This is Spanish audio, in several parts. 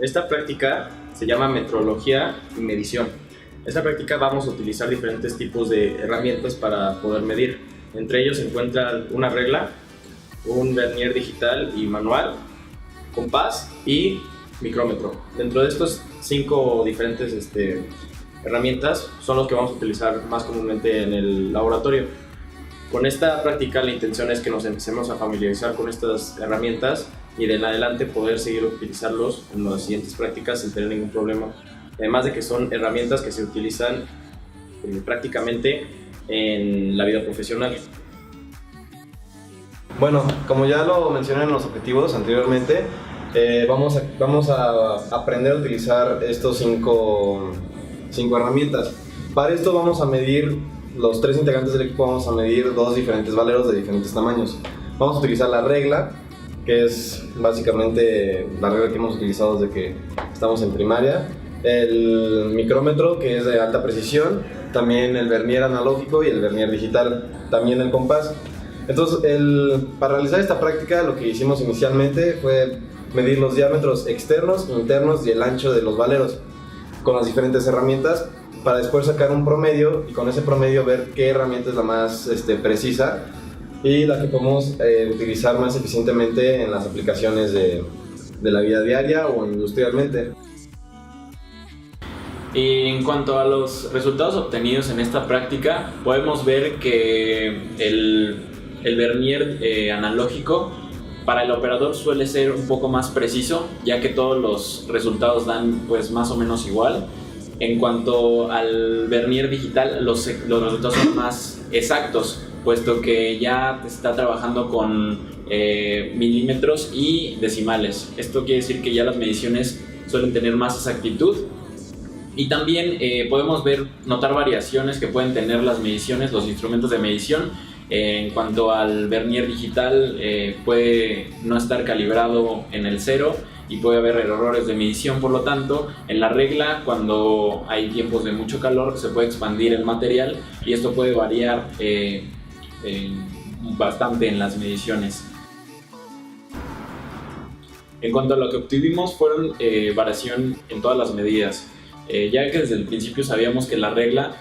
Esta práctica se llama metrología y medición. Esta práctica vamos a utilizar diferentes tipos de herramientas para poder medir. Entre ellos se encuentran una regla, un vernier digital y manual, compás y micrómetro. Dentro de estos 5 diferentes herramientas son los que vamos a utilizar más comúnmente en el laboratorio. Con esta práctica la intención es que nos empecemos a familiarizar con estas herramientas y de en adelante poder seguir utilizarlos en las siguientes prácticas sin tener ningún problema. Además de que son herramientas que se utilizan prácticamente en la vida profesional. Bueno, como ya lo mencioné en los objetivos anteriormente, vamos a aprender a utilizar estos 5 herramientas. Para esto vamos a medir, los 3 integrantes del equipo vamos a medir 2 diferentes valeros de diferentes tamaños. Vamos a utilizar la regla, que es básicamente la regla que hemos utilizado desde que estamos en primaria, el micrómetro, que es de alta precisión, también el vernier analógico y el vernier digital, también el compás. Entonces, para realizar esta práctica lo que hicimos inicialmente fue medir los diámetros externos, internos y el ancho de los valeros con las diferentes herramientas para después sacar un promedio y con ese promedio ver qué herramienta es la más precisa y la que podemos utilizar más eficientemente en las aplicaciones de la vida diaria o industrialmente. Y en cuanto a los resultados obtenidos en esta práctica, podemos ver que el vernier analógico para el operador suele ser un poco más preciso, ya que todos los resultados dan pues más o menos igual. En cuanto al vernier digital, los resultados son más exactos, puesto que ya está trabajando con milímetros y decimales. Esto quiere decir que ya las mediciones suelen tener más exactitud. Y también podemos notar variaciones que pueden tener las mediciones, los instrumentos de medición. En cuanto al vernier digital, puede no estar calibrado en el 0 y puede haber errores de medición. Por lo tanto, en la regla, cuando hay tiempos de mucho calor, se puede expandir el material y esto puede variar bastante en las mediciones. En cuanto a lo que obtuvimos, fueron variación en todas las medidas. Ya que desde el principio sabíamos que la regla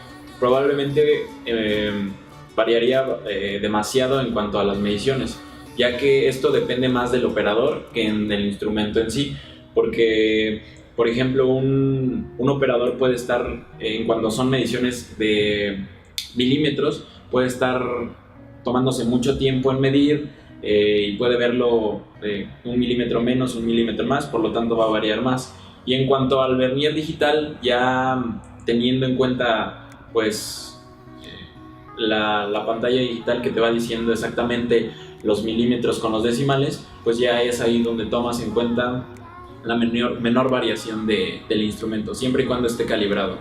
probablemente variaría demasiado en cuanto a las mediciones, ya que esto depende más del operador que del instrumento en sí, porque por ejemplo un operador puede estar, cuando son mediciones de milímetros, puede estar tomándose mucho tiempo en medir y puede verlo 1 milímetro menos, 1 milímetro más, por lo tanto va a variar más. Y en cuanto al vernier digital, ya teniendo en cuenta pues la pantalla digital que te va diciendo exactamente los milímetros con los decimales, pues ya es ahí donde tomas en cuenta la menor variación del instrumento, siempre y cuando esté calibrado.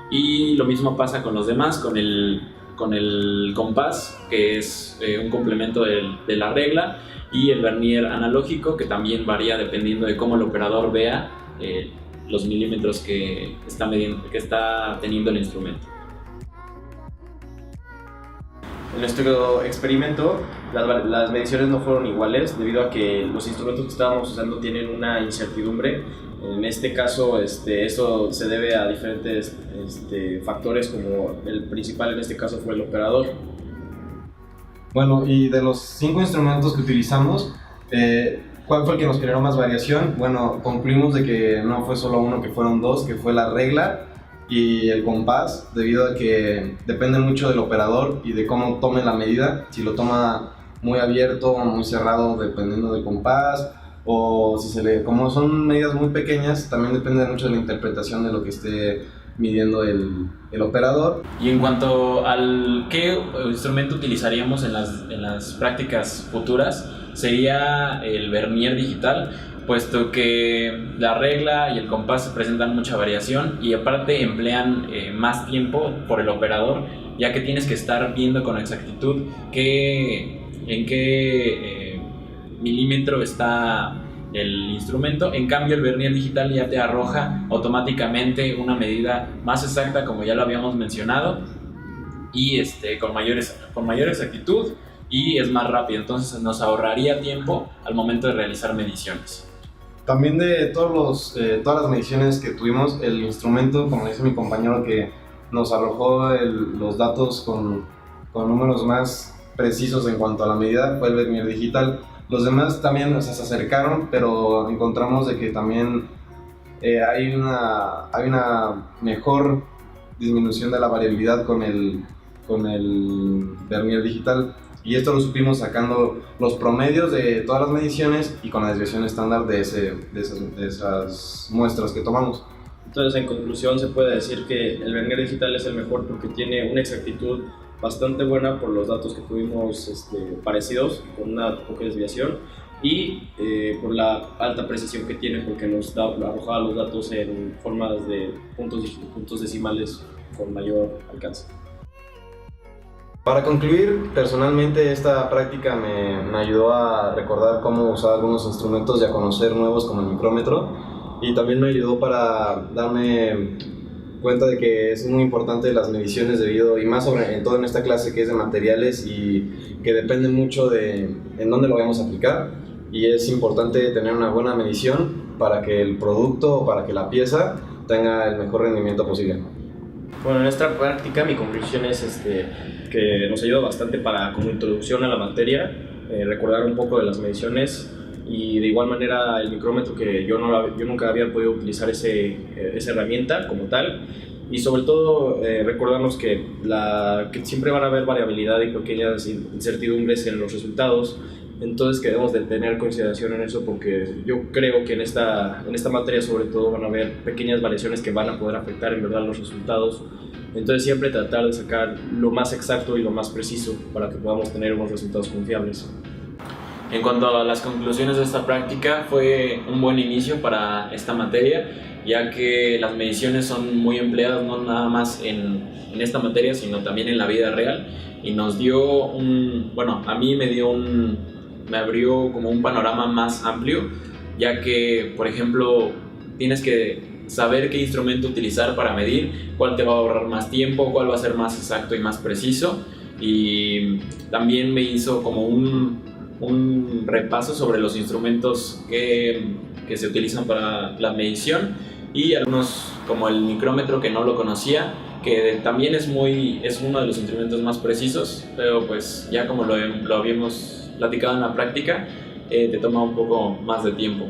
Y lo mismo pasa con los demás, con el compás, que es un complemento de la regla, y el vernier analógico, que también varía dependiendo de cómo el operador vea los milímetros que está teniendo el instrumento. En nuestro experimento las mediciones no fueron iguales debido a que los instrumentos que estábamos usando tienen una incertidumbre. En este caso esto se debe a diferentes factores, como el principal en este caso fue el operador. Bueno, y de los 5 instrumentos que utilizamos, ¿cuál fue el que nos generó más variación? Bueno, concluimos de que no fue solo uno, que fueron 2, que fue la regla y el compás, debido a que depende mucho del operador y de cómo tome la medida, si lo toma muy abierto o muy cerrado dependiendo del compás, o si como son medidas muy pequeñas, también depende mucho de la interpretación de lo que esté midiendo el operador. Y en cuanto al qué instrumento utilizaríamos en las prácticas futuras, sería el vernier digital, puesto que la regla y el compás presentan mucha variación y aparte emplean más tiempo por el operador, ya que tienes que estar viendo con exactitud en qué milímetro está el instrumento. En cambio, el vernier digital ya te arroja automáticamente una medida más exacta, como ya lo habíamos mencionado, y con mayor exactitud, y es más rápido, entonces nos ahorraría tiempo al momento de realizar mediciones. También de todas las mediciones que tuvimos, el instrumento, como dice mi compañero, que nos arrojó los datos con números más precisos en cuanto a la medida, fue el vernier digital. Los demás también, o sea, se acercaron, pero encontramos de que también hay una mejor disminución de la variabilidad con el vernier digital. Y esto lo supimos sacando los promedios de todas las mediciones y con la desviación estándar de esas muestras que tomamos. Entonces, en conclusión, se puede decir que el vernier digital es el mejor porque tiene una exactitud bastante buena por los datos que tuvimos parecidos, con una poca desviación, y por la alta precisión que tiene porque nos arroja los datos en formas de puntos decimales con mayor alcance. Para concluir, personalmente esta práctica me ayudó a recordar cómo usar algunos instrumentos y a conocer nuevos como el micrómetro, y también me ayudó para darme cuenta de que es muy importante las mediciones debido, y más en toda esta clase que es de materiales y que depende mucho de en dónde lo vamos a aplicar, y es importante tener una buena medición para que el producto o para que la pieza tenga el mejor rendimiento posible. Bueno, en esta práctica mi conclusión es que nos ayuda bastante para como introducción a la materia, recordar un poco de las mediciones, y de igual manera el micrómetro, que yo nunca había podido utilizar esa herramienta como tal, y sobre todo recordarnos que siempre van a haber variabilidad y pequeñas incertidumbres en los resultados. Entonces que debemos de tener consideración en eso, porque yo creo que en esta materia sobre todo van a haber pequeñas variaciones que van a poder afectar en verdad los resultados. Entonces siempre tratar de sacar lo más exacto y lo más preciso para que podamos tener unos resultados confiables. En cuanto a las conclusiones de esta práctica, fue un buen inicio para esta materia, ya que las mediciones son muy empleadas no nada más en esta materia, sino también en la vida real, y nos dio a mí me abrió como un panorama más amplio, ya que, por ejemplo, tienes que saber qué instrumento utilizar para medir, cuál te va a ahorrar más tiempo, cuál va a ser más exacto y más preciso, y también me hizo como un repaso sobre los instrumentos que se utilizan para la medición, y algunos como el micrómetro, que no lo conocía, que también es uno de los instrumentos más precisos, pero pues ya como lo habíamos platicado en la práctica, te toma un poco más de tiempo.